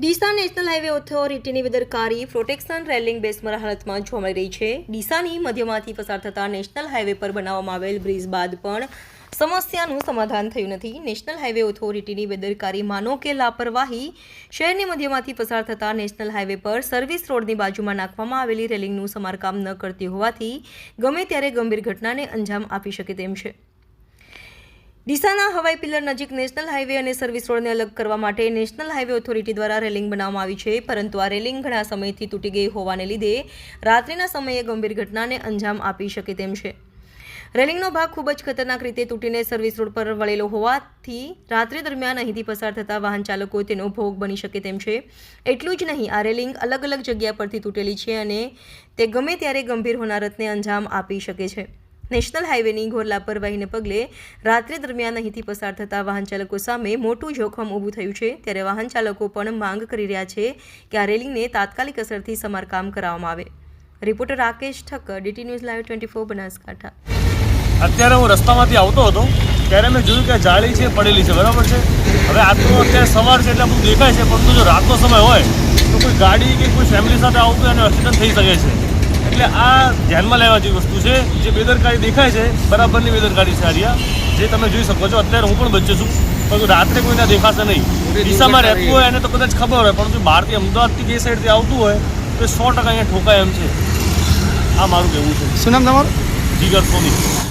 Deesa national highway ઓથોરિટીની બેદરકારી protection railing બેસમર હાલતમાં જોવા મળી રહી છે। ડીસાની મધ્યમાંથી પસાર થતા નેશનલ હાઈવે પર બનાવવામાં આવેલ બ્રિજ બાદ પણ સમસ્યાનું સમાધાન થયું નથી। નેશનલ હાઈવે ઓથોરિટીની બેદરકારી માનો કે લાપરવાહી શહેરની મધ્યમાંથી પસાર થતા નેશનલ હાઈવે પર સર્વિસ રોડની બાજુમાં નાખવામાં આવેલી રેલિંગનું સમારકામ ન કરતી હોવાથી ગમે ત્યારે ગંભીર ઘટનાને અંજામ આપી શકે તેમ છે। ડીસાના હવાઈ પિલ્લર નજીક નેશનલ હાઈવે અને સર્વિસ રોડને અલગ કરવા માટે નેશનલ હાઈવે ઓથોરિટી દ્વારા રેલિંગ બનાવવામાં આવી છે, પરંતુ આ રેલિંગ ઘણા સમયથી તૂટી ગઈ હોવાને લીધે રાત્રિના સમયે ગંભીર ઘટનાને અંજામ આપી શકે તેમ છે। રેલિંગનો ભાગ ખૂબ જ ખતરનાક રીતે તૂટીને સર્વિસ રોડ પર વળેલો હોવાથી રાત્રિ દરમિયાન અહીંથી પસાર થતા વાહન ચાલકો તેનો ભોગ બની શકે તેમ છે। એટલું જ નહીં, આ રેલિંગ અલગ અલગ જગ્યા પરથી તૂટેલી છે અને તે ગમે ત્યારે ગંભીર હોનારતને અંજામ આપી શકે છે। નેશનલ હાઈવેની ઘોર લાપરવાહીને પગલે રાત્રિ દરમિયાન અહીંથી પસાર થતા વાહન ચાલકો સામે મોટું જોખમ ઊભું થયું છે। ત્યારે વાહન ચાલકો પણ માંગ કરી રહ્યા છે કે આ રેલિંગને તાત્કાલિક અસરથી સમારકામ કરાવવામાં આવે। Reporter Rakesh Thakkar, DT news live 24 Banaskantha. અત્યારે હું રસ્તામાંથી આવતો હતો ત્યારે મેં જોયું કે જાળી છે પડેલી છે, બરાબર છે। હવે આ તો અત્યારે સવાર છે એટલે બધું દેખાય છે, પરંતુ જો રાતનો સમય હોય તો કોઈ ગાડી કે કોઈ ફેમિલી સાથે આવતું અને એક્સિડન્ટ થઈ શકે છે। એટલે આ ધ્યાનમાં લેવા જેવી વસ્તુ છે। જે બેદરકારી દેખાય છે બરાબરની બેદરકારી છે આ, જે તમે જોઈ શકો છો। અત્યારે હું પણ બચ્ચો છું, પરંતુ રાત્રે કોઈને દેખાશે નહીં। ડીસામાં રહેતું હોય એને તો કદાચ ખબર હોય, પરંતુ બહારથી અમદાવાદથી જે સાઈડથી આવતું હોય તો 100% અહીંયા ઠોકાય એમ છે। આ મારું કહેવું છે। શું નામ તમારું? જીગર સોની।